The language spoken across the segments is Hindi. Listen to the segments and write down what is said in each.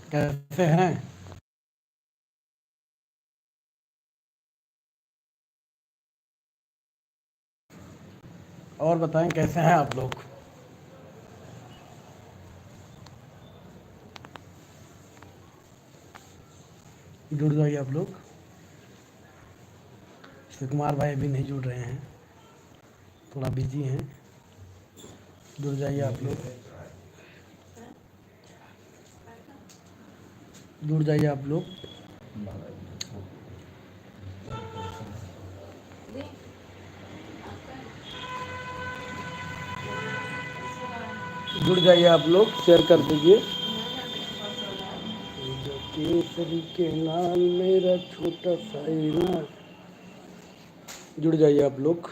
कैसे हैं? और बताएं कैसे हैं आप लोग? जुड़ जाइए आप लोग। शिव कुमार भाई अभी नहीं जुड़ रहे हैं, थोड़ा बिजी हैं। जुड़ जाइए आप लोग। जुड़ जाइए आप लोग। जुड़ जाइए आप लोग, शेयर कर दीजिए। केसरी के लाल मेरा छोटा सा इनार। जुड़ जाइए आप लोग।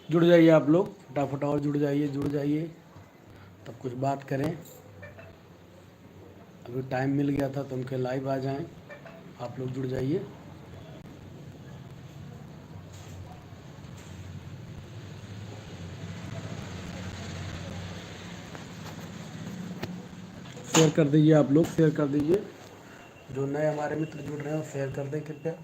जुड़ जाइए आप लोग, फटाफट और जुड़ जाइए, जुड़ जाइए, तब कुछ बात करें। अभी टाइम मिल गया था तो उनके लाइव आ जाएं। आप लोग जुड़ जाइए। शेयर कर दीजिए आप लोग, शेयर कर दीजिए। जो नए हमारे मित्र जुड़ रहे हैं शेयर कर दें कृपया।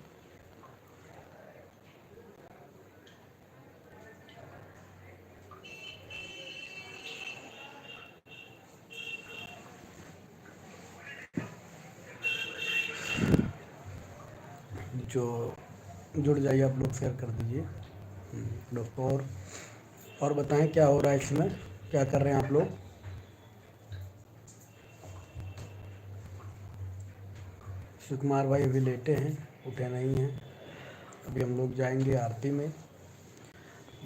जो जुड़ जाइए आप लोग, शेयर कर दीजिए। दोस्तों और बताएं क्या हो रहा है इसमें, क्या कर रहे हैं आप लोग? शिव कुमार भाई अभी लेटे हैं, उठे नहीं हैं। अभी हम लोग जाएंगे आरती में,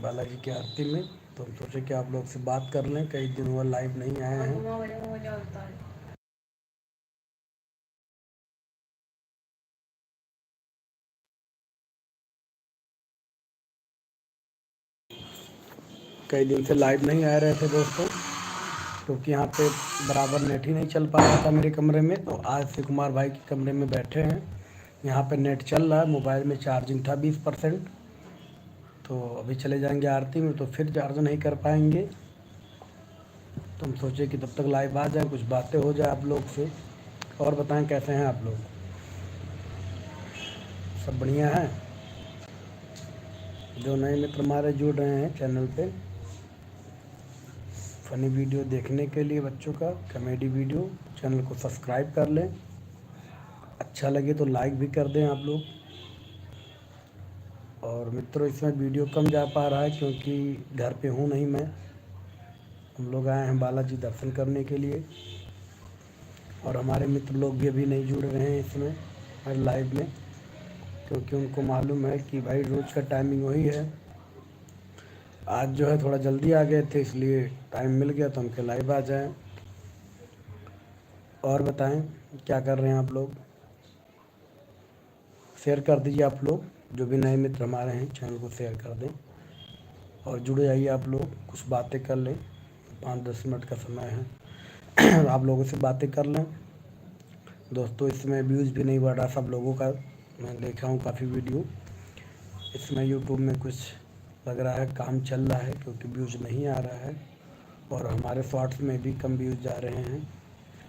बालाजी की आरती में। तो हम सोचे कि आप लोग से बात कर लें, कई दिन हुआ लाइव नहीं आए हैं। कई दिन से लाइव नहीं आ रहे थे दोस्तों, क्योंकि यहाँ पे बराबर नेट ही नहीं चल पा रहा था मेरे कमरे में। तो आज शिव कुमार भाई के कमरे में बैठे हैं, यहाँ पे नेट चल रहा है। मोबाइल में चार्जिंग था 20%। तो अभी चले जाएंगे आरती में तो फिर चार्ज नहीं कर पाएंगे। तो हम सोचे कि तब तक लाइव आ जाए, कुछ बातें हो जाए आप लोग से। और बताएं कैसे हैं आप लोग? सब बढ़िया हैं? जो नए मित्र हमारे जुड़ रहे हैं चैनल पे, फ़नी वीडियो देखने के लिए बच्चों का कॉमेडी वीडियो, चैनल को सब्सक्राइब कर लें। अच्छा लगे तो लाइक भी कर दें आप लोग। और मित्रों इसमें वीडियो कम जा पा रहा है क्योंकि घर पे हूँ नहीं मैं। हम लोग आए हैं बालाजी दर्शन करने के लिए, और हमारे मित्र लोग भी अभी नहीं जुड़ रहे हैं इसमें हर लाइव में, क्योंकि उनको मालूम है कि भाई रोज़ का टाइमिंग वही है। आज जो है थोड़ा जल्दी आ गए थे, इसलिए टाइम मिल गया तो उनके लाइव आ जाएं। और बताएं क्या कर रहे हैं आप लोग? शेयर कर दीजिए आप लोग। जो भी नए मित्र हमारे हैं चैनल को शेयर कर दें और जुड़ जाइए आप लोग, कुछ बातें कर लें। 5-10 मिनट का समय है आप लोगों से बातें कर लें। दोस्तों इसमें व्यूज़ भी नहीं बढ़ रहा सब लोगों का, मैं देखा हूँ काफ़ी वीडियो। इसमें यूट्यूब में कुछ लग रहा है काम चल रहा है, क्योंकि व्यूज़ नहीं आ रहा है। और हमारे शॉर्ट्स में भी कम व्यूज़ जा रहे हैं,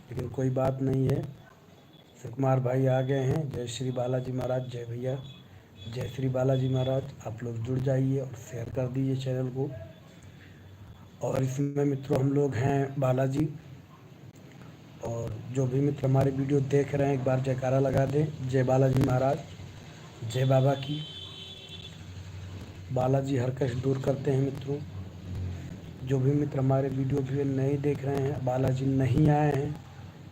लेकिन कोई बात नहीं है। शिव कुमार भाई आ गए हैं। जय श्री बालाजी महाराज, जय भैया, जय श्री बालाजी महाराज। आप लोग जुड़ जाइए और शेयर कर दीजिए चैनल को। और इसमें मित्रों हम लोग हैं बालाजी, और जो भी मित्र हमारे वीडियो देख रहे हैं एक बार जयकारा लगा दें। जय बालाजी महाराज, जय बाबा की। बालाजी हर कष्ट दूर करते हैं मित्रों। जो भी मित्र हमारे वीडियो भी नहीं देख रहे हैं, बालाजी नहीं आए हैं,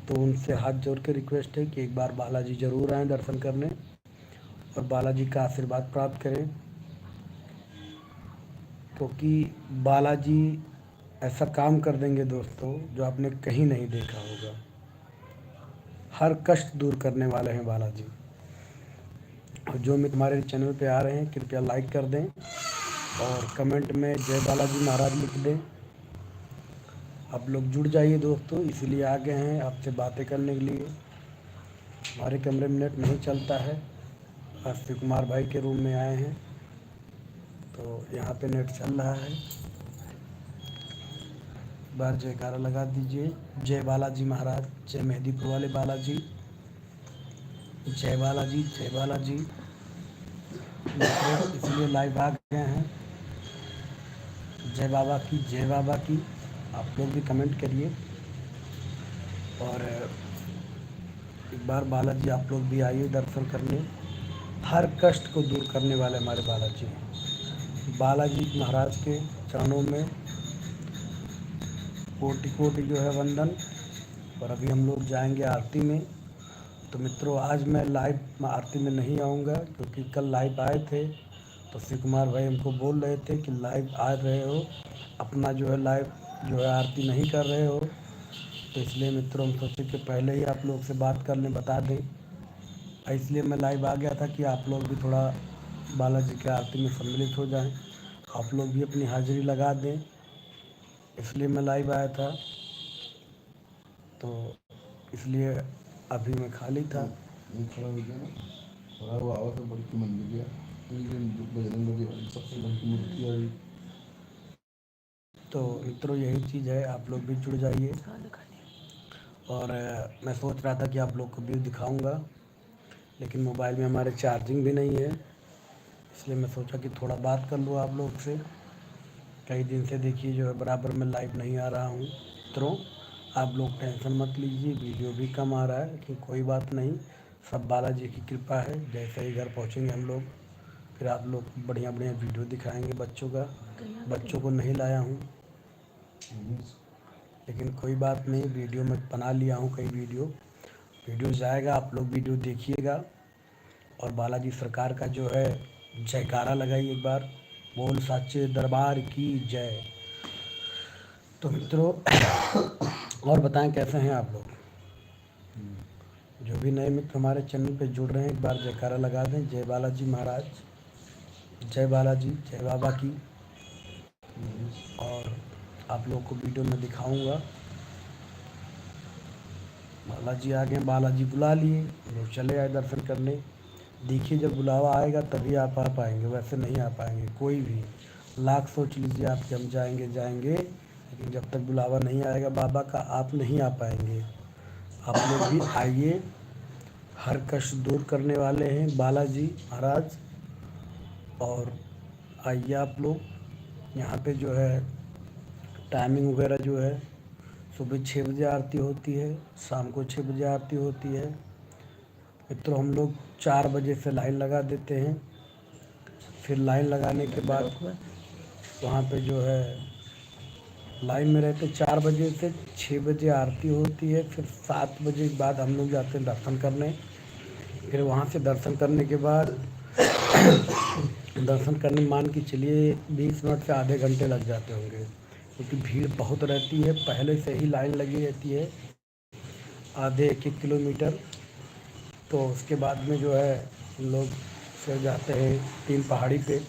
तो उनसे हाथ जोड़ के रिक्वेस्ट है कि एक बार बालाजी ज़रूर आएँ दर्शन करने और बालाजी का आशीर्वाद प्राप्त करें, क्योंकि बालाजी ऐसा काम कर देंगे दोस्तों जो आपने कहीं नहीं देखा होगा। हर कष्ट दूर करने वाले हैं बालाजी। और जो मित्र हमारे चैनल पे आ रहे हैं कृपया लाइक कर दें और कमेंट में जय बालाजी महाराज लिख दें। आप लोग जुड़ जाइए दोस्तों, इसीलिए आ गए हैं आपसे बातें करने के लिए। हमारे कमरे में नेट नहीं चलता है, आज शिव कुमार भाई के रूम में आए हैं तो यहाँ पे नेट चल रहा है। बार जयकारा लगा दीजिए, जय बालाजी महाराज, जय मेहदीपुर वाले बालाजी, जय बालाजी जय बालाजी। मित्रों इसलिए लाइव आ गए हैं, जय बाबा की जय बाबा की। आप लोग भी कमेंट करिए। और एक बार बालाजी आप लोग भी आइए दर्शन करने। हर कष्ट को दूर करने वाले हमारे बालाजी बालाजी महाराज के चरणों में कोटि कोटि जो है वंदन। और अभी हम लोग जाएंगे आरती में। तो मित्रों आज मैं लाइव आरती में नहीं आऊँगा, क्योंकि कल लाइव आए थे तो शिव कुमार भाई हमको बोल रहे थे कि लाइव आ रहे हो, अपना जो है लाइव जो है आरती नहीं कर रहे हो। तो इसलिए मित्रों हम सोचे कि पहले ही आप लोग से बात करने बता दें, इसलिए मैं लाइव आ गया था कि आप लोग भी थोड़ा बालाजी की आरती में सम्मिलित हो जाएं, आप लोग भी अपनी हाजिरी लगा दें, इसलिए मैं लाइव आया था। तो इसलिए अभी मैं खाली था। तो मित्रों यही चीज़ है, आप लोग भी जुड़ जाइए। और मैं सोच रहा था कि आप लोग को व्यू दिखाऊंगा, लेकिन मोबाइल में हमारे चार्जिंग भी नहीं है, इसलिए मैं सोचा कि थोड़ा बात कर लूँ आप लोग से। कई दिन से देखिए जो है बराबर मैं लाइव नहीं आ रहा हूँ। मित्रों आप लोग टेंशन मत लीजिए, वीडियो भी कम आ रहा है, लेकिन कोई बात नहीं, सब बालाजी की कृपा है। जैसे ही घर पहुँचेंगे हम लोग, फिर आप लोग बढ़िया बढ़िया वीडियो दिखाएंगे बच्चों का। बच्चों को नहीं लाया हूँ, लेकिन कोई बात नहीं, वीडियो मैं बना लिया हूँ, कई वीडियो जाएगा, आप लोग वीडियो देखिएगा। और बालाजी सरकार का जो है जयकारा लगाइए एक बार, बोल साचे दरबार की जय। तो मित्रों और बताएं कैसे हैं आप लोग। जो भी नए मित्र हमारे चैनल पे जुड़ रहे हैं, एक बार जयकारा लगा दें, जय बालाजी महाराज, जय बालाजी जय बाबा की। और आप लोग को वीडियो में दिखाऊंगा। बालाजी आ गए, बालाजी बुला लिए, लोग चले आए दर्शन करने। देखिए जब बुलावा आएगा तभी आप आ पाएंगे, वैसे नहीं आ पाएंगे कोई भी। लाख सोच लीजिए आप कि हम जाएंगे जाएंगे, लेकिन जब तक बुलावा नहीं आएगा बाबा का आप नहीं आ पाएंगे। आप लोग भी आइए, हर कष्ट दूर करने वाले हैं बालाजी महाराज। और आइए आप लोग, यहाँ पे जो है टाइमिंग वगैरह जो है, सुबह 6 बजे आरती होती है, शाम को 6 बजे आरती होती है। मित्रों हम लोग 4 बजे से लाइन लगा देते हैं, फिर लाइन लगाने के बाद वहाँ पे जो है लाइन में रहते 4 बजे से 6 बजे आरती होती है। फिर 7 बजे के बाद हम लोग जाते हैं दर्शन करने। फिर वहाँ से दर्शन करने के बाद दर्शन करने मान के चलिए 20 मिनट से आधे घंटे लग जाते होंगे, क्योंकि भीड़ बहुत रहती है, पहले से ही लाइन लगी रहती है आधे 1-1 किलोमीटर। तो उसके बाद में जो है हम लोग फिर जाते हैं 3 पहाड़ी पे,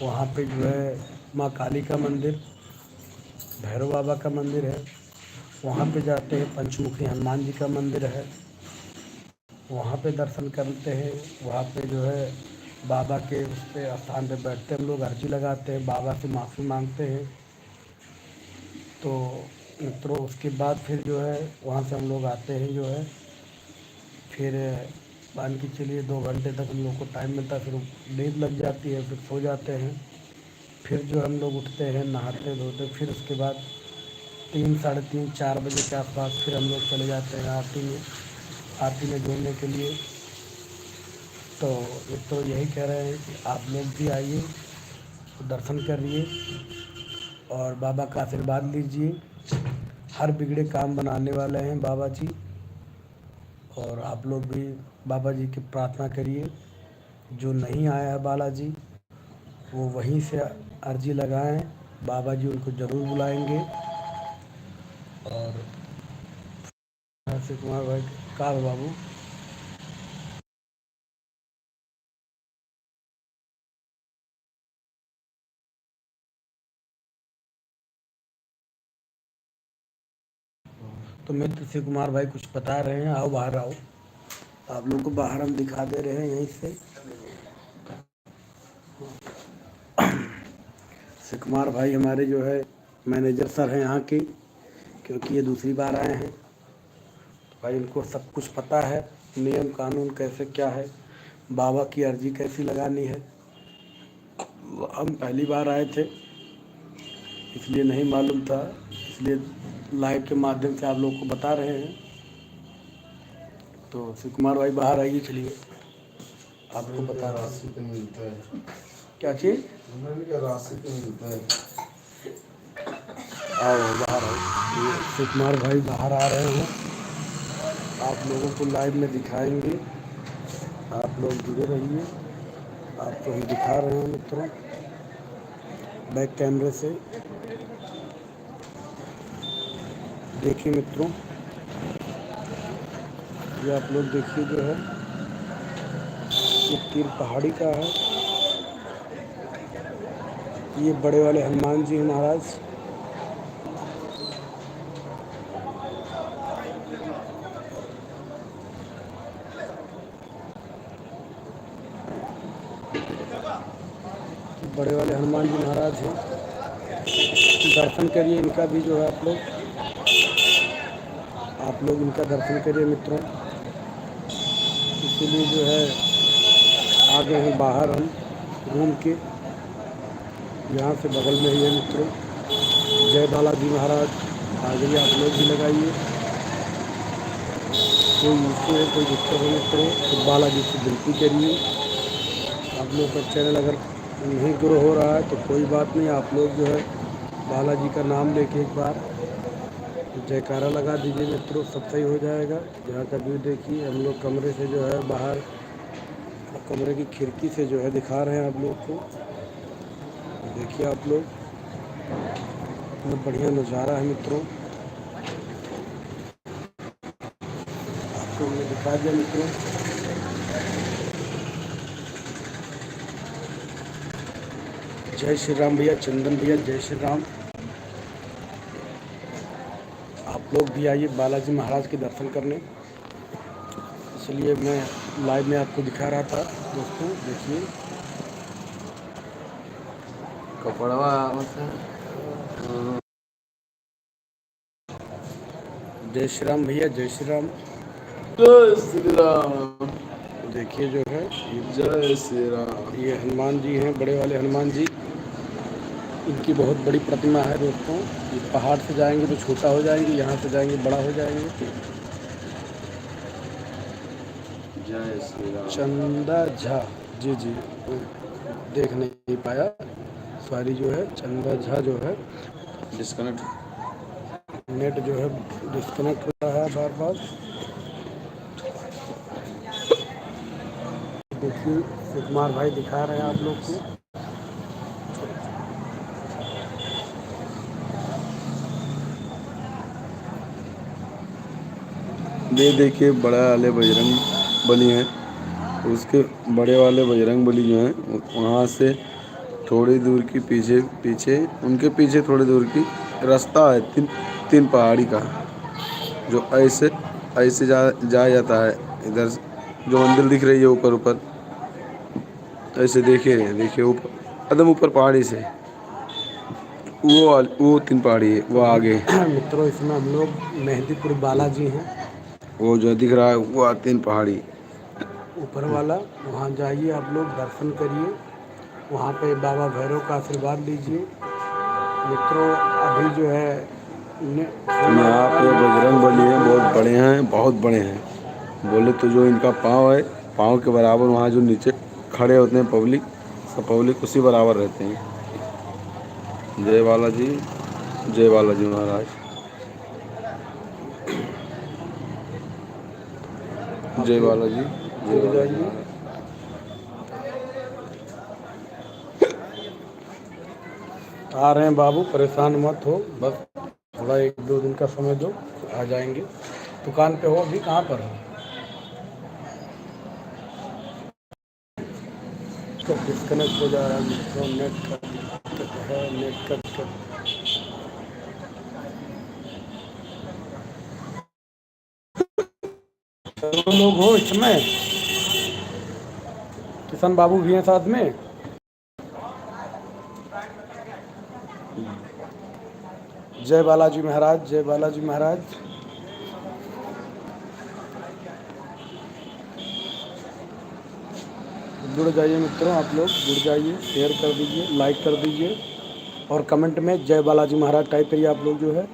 वहाँ पे जो है माँ काली का मंदिर, भैरव बाबा का मंदिर है, वहाँ पे जाते हैं, पंचमुखी हनुमान जी का मंदिर है, वहाँ पे दर्शन करते हैं। वहाँ पे जो है बाबा के उस पे स्थान पे बैठते हैं, हम लोग अर्जी लगाते हैं, बाबा से माफ़ी मांगते हैं। तो मित्रों उसके बाद फिर जो है वहाँ से हम लोग आते हैं जो है, फिर मान के चलिए 2 घंटे तक हम लोग को टाइम मिलता है, फिर नींद लग जाती है, फिर सो जाते हैं। फिर जो हम लोग उठते हैं, नहाते धोते, फिर उसके बाद 3 साढ़े 3 4 बजे के आसपास फिर हम लोग चले जाते हैं आरती में जुड़ने के लिए। तो एक तो यही कह रहे हैं कि आप लोग भी आइए, दर्शन करिए और बाबा का आशीर्वाद लीजिए। हर बिगड़े काम बनाने वाले हैं बाबा जी। और आप लोग भी बाबा जी की प्रार्थना करिए। जो नहीं आया है बालाजी, वो वहीं से अर्जी लगाएं, बाबा जी उनको ज़रूर बुलाएंगे। और शिव कुमार भाई का बाबू तो मित्र शिव कुमार भाई कुछ बता रहे हैं, आओ बाहर आओ, आप लोग को बाहर हम दिखा दे रहे हैं यहीं से। शिव कुमार भाई हमारे जो है मैनेजर सर हैं यहाँ के, क्योंकि ये दूसरी बार आए हैं, तो भाई इनको सब कुछ पता है, नियम कानून कैसे क्या है, बाबा की अर्जी कैसी लगानी है। हम पहली बार आए थे इसलिए नहीं मालूम था, इसलिए लाइव के माध्यम से आप लोग को बता रहे हैं। तो शिव कुमार भाई बाहर आइए, चलिए आपको बता रहा राशि पे मिलता है। क्या चीज़। मैंने कहा राशि पे मिलता है। आओ बाहर आओ, ये शिव कुमार भाई बाहर आ रहे हैं, आप लोगों को लाइव में दिखाएंगे, आप लोग जुड़े रहिए। आपको हम दिखा रहे हैं मित्रों बैक कैमरे से। देखिए मित्रों, ये आप लोग देखिए जो है ये तीर पहाड़ी का है, ये बड़े वाले हनुमान जी महाराज। बड़े वाले हनुमान जी महाराज हैं, दर्शन करिए इनका भी जो है आप लोग इनका दर्शन करिए मित्रों। इसीलिए जो है आगे हैं बाहर हम रूम के, यहाँ से बगल में ही है मित्रों। जय बालाजी महाराज, आगे भी आप लोग भी लगाइए। कोई इशू है, कोई दिक्कत है मित्रों तो बालाजी से विनती करिए। आप लोग का चैनल अगर नहीं ग्रो हो रहा है तो कोई बात नहीं, आप लोग जो है बालाजी का नाम लेके एक बार जयकारा लगा दीजिए मित्रों, सब सही हो जाएगा। यहाँ का व्यू देखिए, हम लोग कमरे से जो है बाहर कमरे की खिड़की से जो है दिखा रहे हैं आप लोग को। देखिए आप लोग, इतना बढ़िया नज़ारा है मित्रों, आपको हमने दिखा दिया मित्रों। जय श्री राम भैया, चंदन भैया जय श्री राम। आप लोग भी आइए बालाजी महाराज के दर्शन करने, इसलिए मैं लाइव में आपको दिखा रहा था दोस्तों। देखिए कपड़वा जय श्री राम भैया, जय श्री राम। जय श्री राम। देखिए जो है जय श्री राम। ये हनुमान जी हैं, बड़े वाले हनुमान जी, इनकी बहुत बड़ी प्रतिमा है दोस्तों। ये पहाड़ से जाएंगे तो छोटा हो जाएंगे, यहाँ से जाएंगे बड़ा हो जाएंगे। जय श्री राम। चंदा झा, जी जी देख नहीं पाया, सॉरी। जो है चंदा झा जो है डिस्कनेक्ट नेट जो है डिस्कनेक्ट हो रहा है बार बार। देखिए शिव कुमार भाई दिखा रहे हैं आप लोग को। ये देखिए बड़ा वाले बजरंग बली हैं, उसके बड़े वाले बजरंग बली जो हैं वहाँ से थोड़ी दूर की पीछे उनके पीछे थोड़ी दूर की रास्ता है, तीन पहाड़ी का, जो ऐसे जा जाता है। इधर जो मंदिर दिख रही है ऊपर ऐसे देखिए ऊपर एकदम ऊपर पहाड़ी से वो तीन पहाड़ी है, वो आगे मित्रों इसमें हम लोग मेहंदीपुर बालाजी हैं, वो जो दिख रहा है वो तीन पहाड़ी ऊपर वाला। वहाँ जाइए आप लोग, दर्शन करिए, वहाँ पे बाबा भैरव का आशीर्वाद लीजिए मित्रों। अभी जो है यहाँ पे बजरंग बली हैं, बहुत बड़े हैं। बोले तो जो इनका पाँव है, पाँव के बराबर वहाँ जो नीचे खड़े होते हैं पब्लिक उसी बराबर रहते हैं। जय बालाजी महाराज। जय बालाजी महाराज। आ रहे हैं बाबू, परेशान मत हो, बस थोड़ा 1-2 दिन का समय दो, आ जाएंगे। दुकान पे हो अभी, कहाँ पर हो। तो डिस्कनेक्ट हो जा रहा है मित्रों, नेट का दिक्कत है, नेट का दिक्कत। दोनों लोग हो इस समय? किशन बाबू भी हैं साथ में? जय बालाजी महाराज, जय बालाजी महाराज। जुड़ जाइए मित्रों, आप लोग जुड़ जाइए, शेयर कर दीजिए, लाइक कर दीजिए और कमेंट में जय बालाजी महाराज टाइप करिए। आप लोग जो है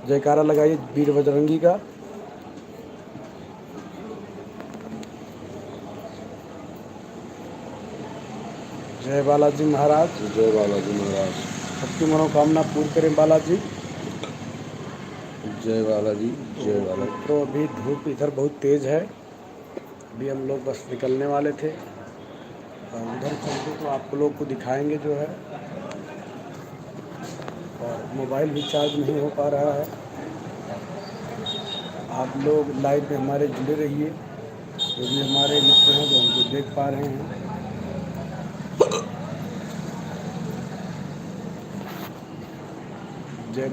जयकारा लगाइए वीर बजरंगी का। जय बालाजी महाराज, जय बालाजी महाराज। सबकी मनोकामना पूर्ण करें बालाजी। जय बालाजी, जय बालाजी। मित्रों अभी धूप इधर बहुत तेज़ है, अभी हम लोग बस निकलने वाले थे और उधर चलते तो आप लोग को दिखाएंगे जो है। और मोबाइल भी चार्ज नहीं हो पा रहा है। आप लोग लाइव में हमारे जुड़े रहिए, जो भी हमारे मित्र हैं जो हमको देख पा रहे हैं। जय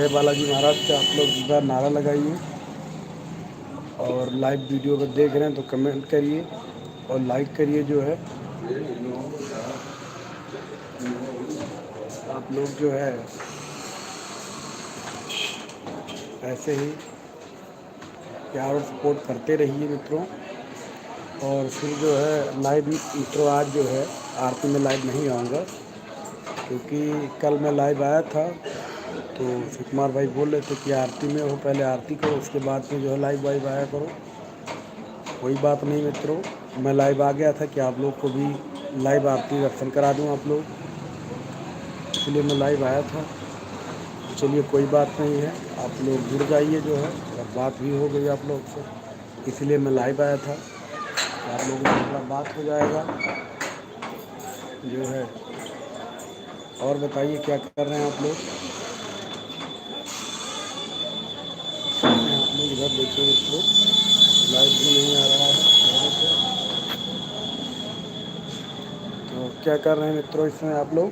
बालाजी महाराज का आप लोग एक बार नारा लगाइए और लाइव वीडियो को देख रहे हैं तो कमेंट करिए और लाइक करिए जो है। आप लोग जो है ऐसे ही प्यार और सपोर्ट करते रहिए मित्रों। और फिर जो है लाइव मित्रों आज जो है आरती में लाइव नहीं आऊँगा, क्योंकि कल मैं लाइव आया था तो शिव कुमार भाई बोल रहे थे कि आरती में हो, पहले आरती करो उसके बाद में जो है लाइव वाइव आया करो। कोई बात नहीं मित्रों, मैं लाइव आ गया था कि आप लोग को भी लाइव आरती दर्शन करा दूं आप लोग, इसलिए मैं लाइव आया था। चलिए कोई बात नहीं है, आप लोग जुड़ जाइए जो है। और बात भी हो गई आप लोग से, इसलिए मैं लाइव आया था। आप लोगों से थोड़ा बात हो जाएगा जो है। और बताइए क्या कर रहे हैं आप लोग? आप लोग इधर देखिए मित्रों, लाइव भी नहीं आ रहा है तो क्या कर रहे हैं मित्रों इस समय आप लोग?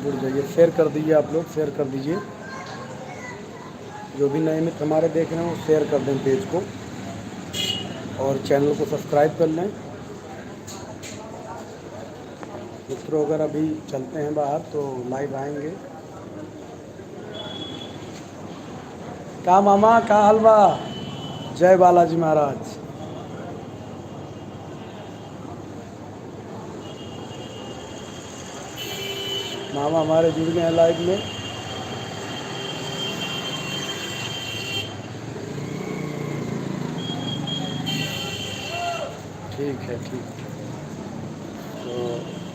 जुड़ जाइए, शेयर कर दीजिए, आप लोग शेयर कर दीजिए। जो भी नए मित्र हमारे देख रहे हैं वो शेयर कर दें पेज को और चैनल को सब्सक्राइब कर लें मित्रों। अगर अभी चलते हैं बाहर तो लाइव आएंगे। का मामा का हलवा। जय बालाजी महाराज। मामा हमारे जुड़ गए हैं लाइव में। ठीक है, ठीक है। तो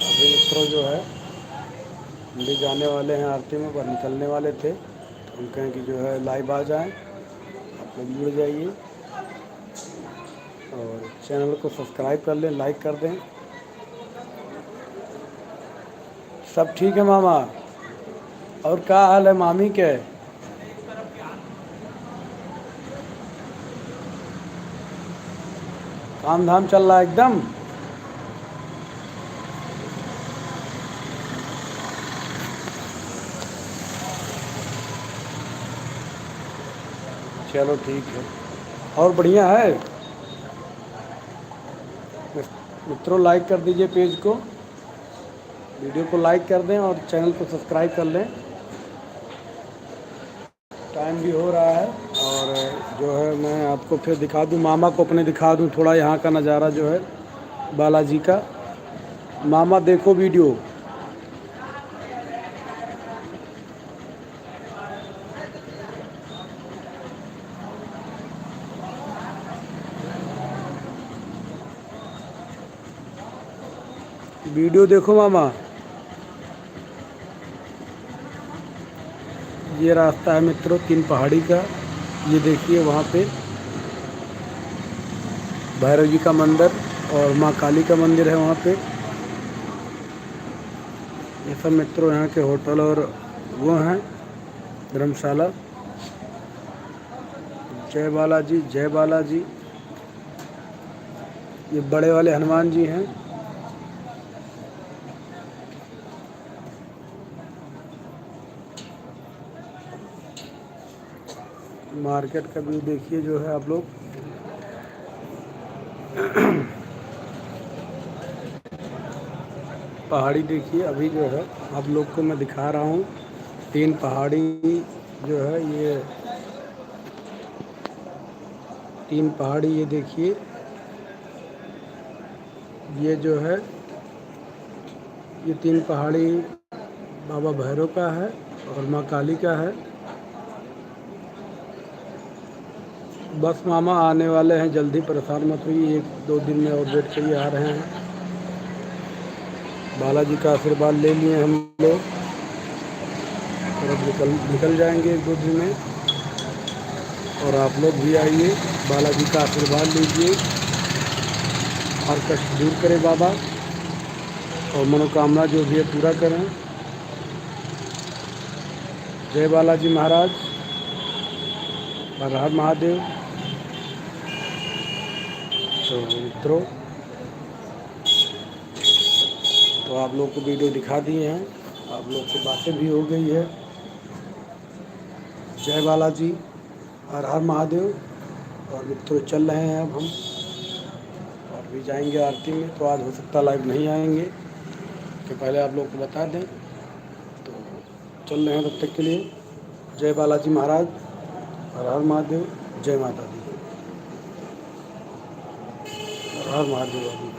अभी मित्रों जो है हम भी जाने वाले हैं आरती में, पर निकलने वाले थे तो हम कहें कि जो है लाइव आ जाएं, आप लोग जुड़ जाइए और चैनल को सब्सक्राइब कर लें, लाइक कर दें। सब ठीक है मामा। और क्या हाल है मामी के? काम धाम चल रहा है एकदम? चलो ठीक है, और बढ़िया है। मित्रों लाइक कर दीजिए पेज को, वीडियो को लाइक कर दें और चैनल को सब्सक्राइब कर लें। टाइम भी हो रहा है और जो है मैं आपको फिर दिखा दूं, मामा को अपने दिखा दूं थोड़ा यहाँ का नज़ारा जो है बालाजी का। मामा देखो वीडियो। वीडियो देखो मामा। ये रास्ता है मित्रों तीन पहाड़ी का। ये देखिए वहाँ पे भैरव जी का मंदिर और माँ काली का मंदिर है वहाँ पे। ये सब मित्रों यहाँ के होटल और वो हैं धर्मशाला। जय बालाजी, जय बालाजी। ये बड़े वाले हनुमान जी हैं। मार्केट का व्यू देखिए जो है आप लोग। पहाड़ी देखिए। अभी जो है आप लोग को मैं दिखा रहा हूँ 3 पहाड़ी जो है, ये 3 पहाड़ी ये देखिए। ये जो है ये 3 पहाड़ी बाबा भैरव का है और माँ काली का है। बस मामा आने वाले हैं, जल्दी परेशान मत हुई, 1-2 दिन में और वेट करिए, आ रहे हैं। बालाजी का आशीर्वाद ले लिए हम लोग और अब निकल जाएंगे 1-2 दिन में। और आप लोग भी आइए, बालाजी का आशीर्वाद लीजिए, हर कष्ट दूर करे बाबा और मनोकामना जो भी है पूरा करें। जय बालाजी महाराज, हर हर महादेव। तो मित्रों, तो आप लोग को वीडियो दिखा दिए हैं, आप लोग से बातें भी हो गई है। जय बालाजी, हर हर महादेव। और मित्रों चल रहे हैं अब हम, और भी जाएंगे आरती में। तो आज हो सकता लाइव नहीं आएंगे, कि पहले आप लोग को बता दें। तो चल रहे हैं तब तक के लिए। जय बालाजी महाराज, हर हर महादेव, जय माता दी, हर हर महादेव।